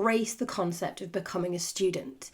embrace the concept of becoming a student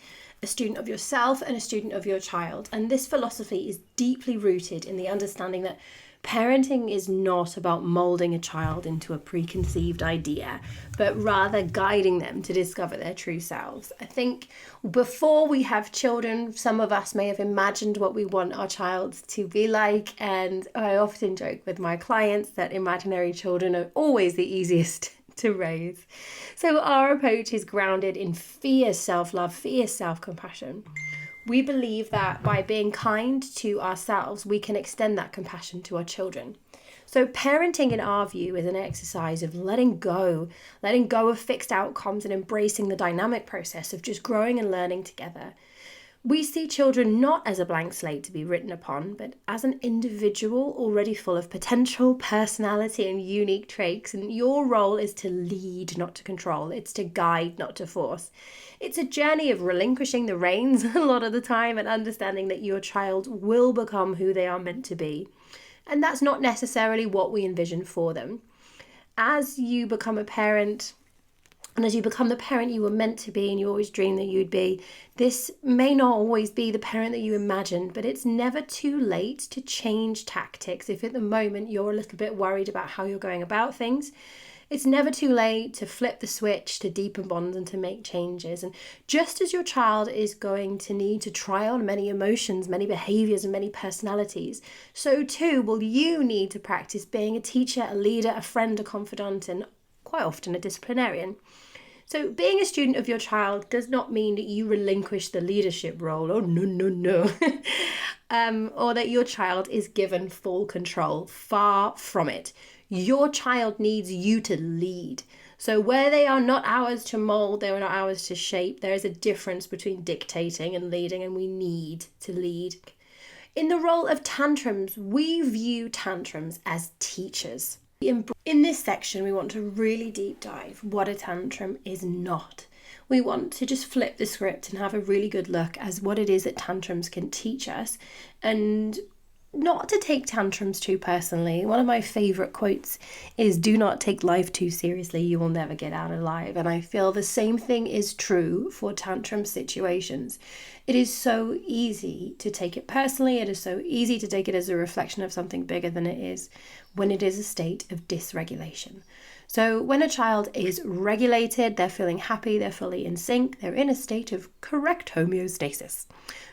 of yourself and a student of your child. And this philosophy is deeply rooted in the understanding that parenting is not about molding a child into a preconceived idea, but rather guiding them to discover their true selves. I think before we have children, some of us may have imagined what we want our child to be like. And I often joke with my clients that imaginary children are always the easiest to raise. So our approach is grounded in fierce self-love, fierce self-compassion. We believe that by being kind to ourselves, we can extend that compassion to our children. So parenting, in our view, is an exercise of letting go of fixed outcomes and embracing the dynamic process of just growing and learning together. We see children not as a blank slate to be written upon, but as an individual already full of potential, personality, and unique traits. And your role is to lead, not to control. It's to guide, not to force. It's a journey of relinquishing the reins a lot of the time and understanding that your child will become who they are meant to be. And that's not necessarily what we envision for them. As you become a parent, and as you become the parent you were meant to be and you always dreamed that you'd be, this may not always be the parent that you imagined, but it's never too late to change tactics if at the moment you're a little bit worried about how you're going about things. It's never too late to flip the switch, to deepen bonds and to make changes. And just as your child is going to need to try on many emotions, many behaviors and many personalities, so too will you need to practice being a teacher, a leader, a friend, a confidant, and quite often a disciplinarian. So being a student of your child does not mean that you relinquish the leadership role. Oh, no. Or that your child is given full control. Far from it. Your child needs you to lead. So where they are not ours to mold, they are not ours to shape. There is a difference between dictating and leading, and we need to lead. In the role of tantrums, we view tantrums as teachers. In this section, we want to really deep dive what a tantrum is not. We want to just flip the script and have a really good look as what it is that tantrums can teach us, and not to take tantrums too personally. One of my favourite quotes is, "Do not take life too seriously, you will never get out alive." And I feel the same thing is true for tantrum situations. It is so easy to take it personally. It is so easy to take it as a reflection of something bigger than it is when it is a state of dysregulation. So when a child is regulated, they're feeling happy, they're fully in sync, they're in a state of correct homeostasis.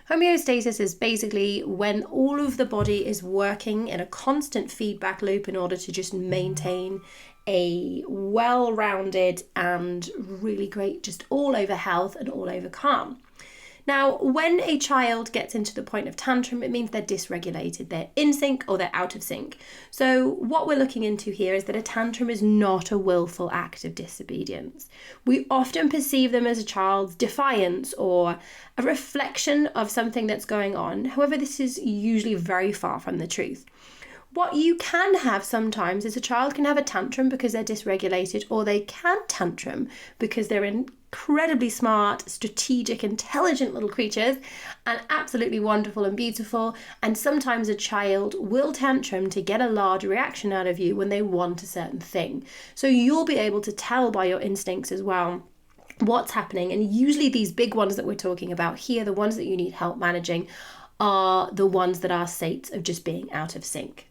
Homeostasis is basically when all of the body is working in a constant feedback loop in order to just maintain a well-rounded and really great just all-over health and all-over calm. Now, when a child gets into the point of tantrum, it means they're dysregulated. They're in sync or they're out of sync. So what we're looking into here is that a tantrum is not a willful act of disobedience. We often perceive them as a child's defiance or a reflection of something that's going on. However, this is usually very far from the truth. What you can have sometimes is a child can have a tantrum because they're dysregulated, or they can tantrum because they're incredibly smart, strategic, intelligent little creatures and absolutely wonderful and beautiful. And sometimes a child will tantrum to get a large reaction out of you when they want a certain thing. So you'll be able to tell by your instincts as well what's happening. And usually these big ones that we're talking about here, the ones that you need help managing, are the ones that are states of just being out of sync.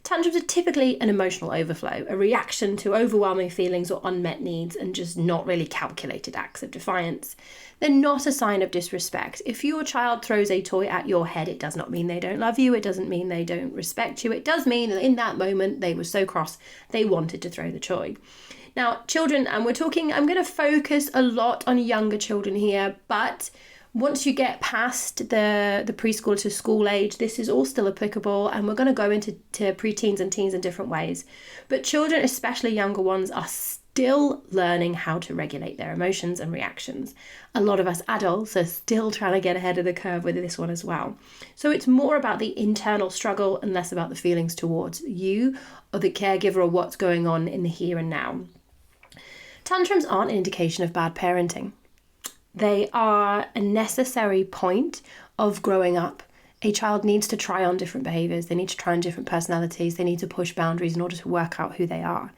Tantrums are typically an emotional overflow, a reaction to overwhelming feelings or unmet needs, and just not really calculated acts of defiance. They're not a sign of disrespect. If your child throws a toy at your head, it does not mean they don't love you. It doesn't mean they don't respect you. It does mean that in that moment they were so cross they wanted to throw the toy. Now, children, and I'm going to focus a lot on younger children here, but once you get past the preschool to school age, this is all still applicable, and we're going to go into preteens and teens in different ways. But children, especially younger ones, are still learning how to regulate their emotions and reactions. A lot of us adults are still trying to get ahead of the curve with this one as well. So it's more about the internal struggle and less about the feelings towards you or the caregiver or what's going on in the here and now. Tantrums aren't an indication of bad parenting. They are a necessary point of growing up. A child needs to try on different behaviours. They need to try on different personalities. They need to push boundaries in order to work out who they are.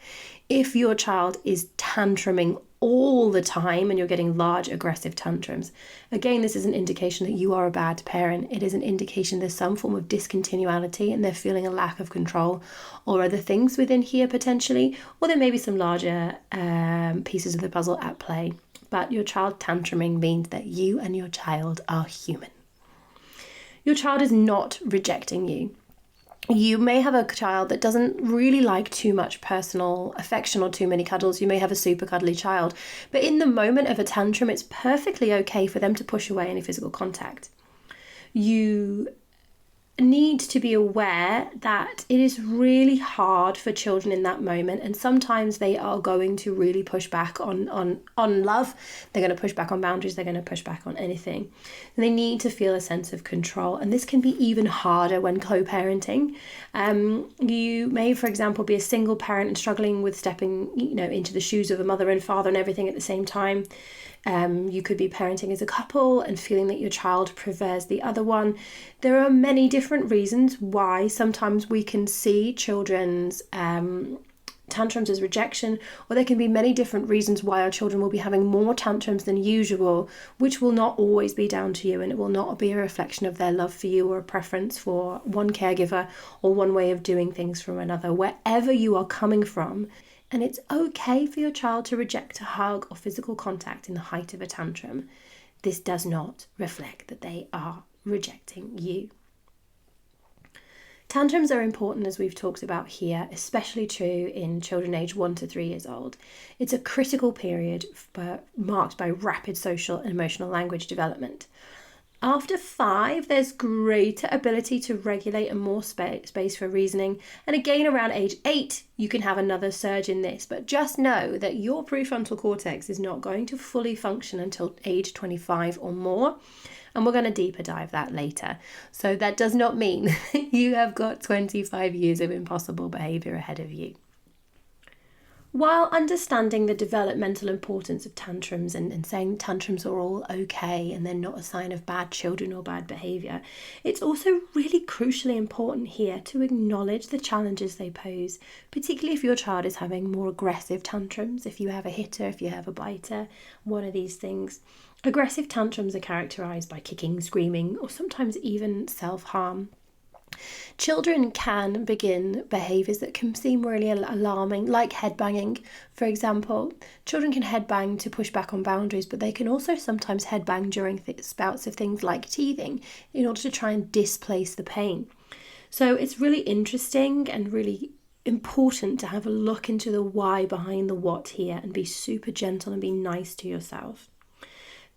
If your child is tantruming all the time and you're getting large aggressive tantrums, again, this is an indication that you are a bad parent. It is an indication there's some form of discontinuity and they're feeling a lack of control or other things within here potentially, or there may be some larger pieces of the puzzle at play. But your child tantruming means that you and your child are human. Your child is not rejecting you. You may have a child that doesn't really like too much personal affection or too many cuddles. You may have a super cuddly child. But in the moment of a tantrum, it's perfectly okay for them to push away any physical contact. You need to be aware that it is really hard for children in that moment, and sometimes they are going to really push back on love. They're going to push back on boundaries. They're going to push back on anything. And they need to feel a sense of control, and this can be even harder when co-parenting. You may, for example, be a single parent and struggling with stepping into the shoes of a mother and father and everything at the same time. You could be parenting as a couple and feeling that your child prefers the other one. There are many different reasons why sometimes we can see children's tantrums as rejection, or there can be many different reasons why our children will be having more tantrums than usual, which will not always be down to you, and it will not be a reflection of their love for you or a preference for one caregiver or one way of doing things from another. Wherever you are coming from, and it's okay for your child to reject a hug or physical contact in the height of a tantrum, this does not reflect that they are rejecting you. Tantrums are important, as we've talked about here, especially true in children aged 1 to 3 years old. It's a critical period marked by rapid social and emotional language development. After 5, there's greater ability to regulate and more space for reasoning. And again, around age 8, you can have another surge in this. But just know that your prefrontal cortex is not going to fully function until age 25 or more. And we're going to deeper dive that later. So that does not mean you have got 25 years of impossible behavior ahead of you. While understanding the developmental importance of tantrums and saying tantrums are all okay and they're not a sign of bad children or bad behaviour, it's also really crucially important here to acknowledge the challenges they pose, particularly if your child is having more aggressive tantrums, if you have a hitter, if you have a biter, one of these things. Aggressive tantrums are characterised by kicking, screaming, or sometimes even self-harm. Children can begin behaviours that can seem really alarming, like headbanging, for example. Children can headbang to push back on boundaries, but they can also sometimes headbang during spouts of things like teething in order to try and displace the pain. So it's really interesting and really important to have a look into the why behind the what here and be super gentle and be nice to yourself.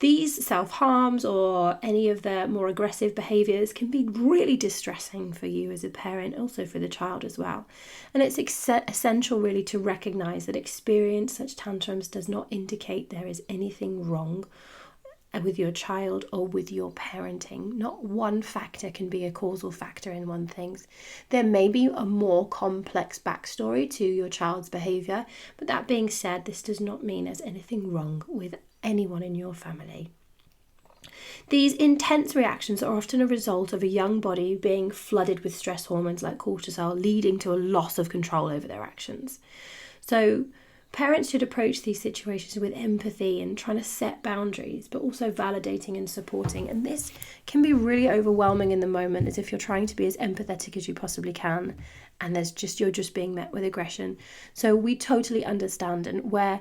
These self-harms or any of the more aggressive behaviours can be really distressing for you as a parent, also for the child as well. And it's essential really to recognise that experience such tantrums does not indicate there is anything wrong with your child or with your parenting. Not one factor can be a causal factor in one thing. There may be a more complex backstory to your child's behaviour, but that being said, this does not mean there's anything wrong with anyone in your family. These intense reactions are often a result of a young body being flooded with stress hormones like cortisol, leading to a loss of control over their actions. So parents should approach these situations with empathy and trying to set boundaries, but also validating and supporting. And this can be really overwhelming in the moment, as if you're trying to be as empathetic as you possibly can, and you're just being met with aggression. So we totally understand, and where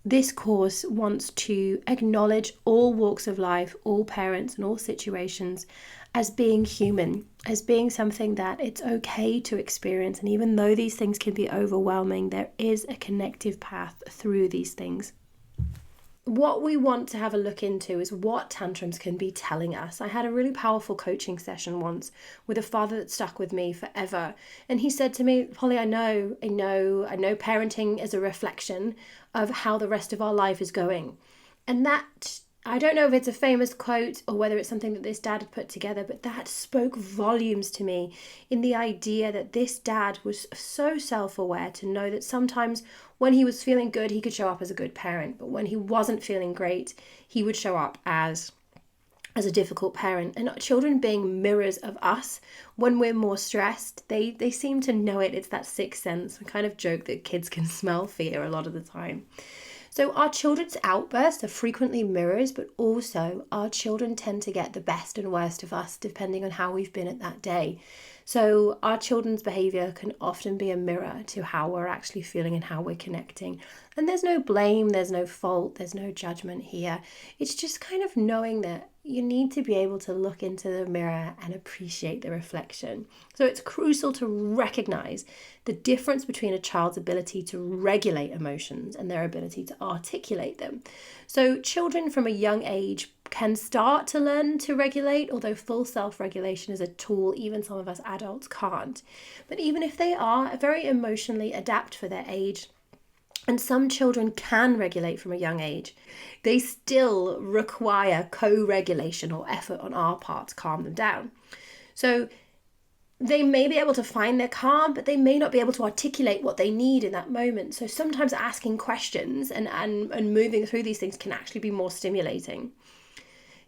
this course wants to acknowledge all walks of life, all parents and all situations as being human, as being something that it's okay to experience. And even though these things can be overwhelming, there is a connective path through these things. What we want to have a look into is what tantrums can be telling us. I had a really powerful coaching session once with a father that stuck with me forever. And he said to me, Polly, I know parenting is a reflection of how the rest of our life is going. And that, I don't know if it's a famous quote or whether it's something that this dad had put together, but that spoke volumes to me in the idea that this dad was so self-aware to know that sometimes when he was feeling good, he could show up as a good parent, but when he wasn't feeling great, he would show up as a difficult parent. And children being mirrors of us, when we're more stressed, they seem to know it. It's that sixth sense. I kind of joke that kids can smell fear a lot of the time. So our children's outbursts are frequently mirrors, but also our children tend to get the best and worst of us depending on how we've been at that day. So our children's behavior can often be a mirror to how we're actually feeling and how we're connecting. And there's no blame, there's no fault, there's no judgment here. It's just kind of knowing that you need to be able to look into the mirror and appreciate the reflection. So it's crucial to recognize the difference between a child's ability to regulate emotions and their ability to articulate them. So children from a young age can start to learn to regulate, although full self-regulation is a tool even some of us adults can't. But even if they are very emotionally adapt for their age, and some children can regulate from a young age, they still require co-regulation or effort on our part to calm them down. So they may be able to find their calm, but they may not be able to articulate what they need in that moment. So sometimes asking questions and moving through these things can actually be more stimulating.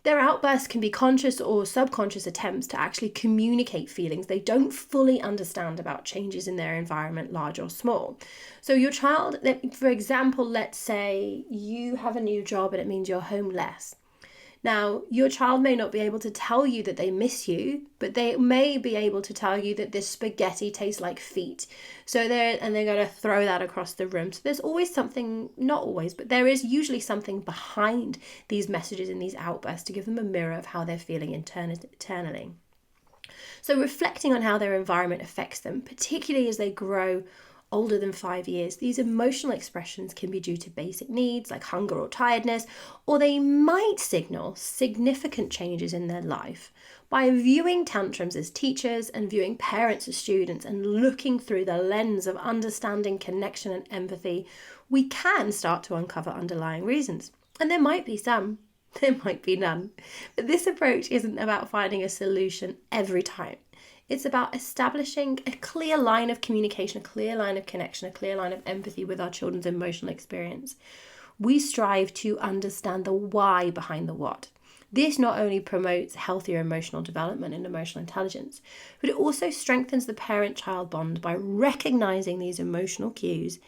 Their outbursts can be conscious or subconscious attempts to actually communicate feelings they don't fully understand about changes in their environment, large or small. So your child, for example, let's say you have a new job and it means you're home less. Now, your child may not be able to tell you that they miss you, but they may be able to tell you that this spaghetti tastes like feet. So they're going to throw that across the room. So there's always something, not always, but there is usually something behind these messages and these outbursts to give them a mirror of how they're feeling internally. So reflecting on how their environment affects them, particularly as they grow older than 5 years, these emotional expressions can be due to basic needs like hunger or tiredness, or they might signal significant changes in their life. By viewing tantrums as teachers and viewing parents as students and looking through the lens of understanding, connection and empathy, we can start to uncover underlying reasons. And there might be some, there might be none. But this approach isn't about finding a solution every time. It's about establishing a clear line of communication, a clear line of connection, a clear line of empathy with our children's emotional experience. We strive to understand the why behind the what. This not only promotes healthier emotional development and emotional intelligence, but it also strengthens the parent-child bond by recognizing these emotional cues.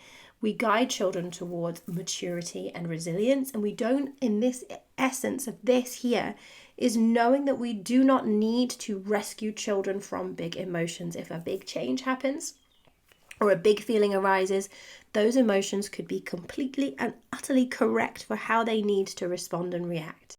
We guide children towards maturity and resilience, and we don't, in this essence of this here, is knowing that we do not need to rescue children from big emotions. If a big change happens or a big feeling arises, those emotions could be completely and utterly correct for how they need to respond and react.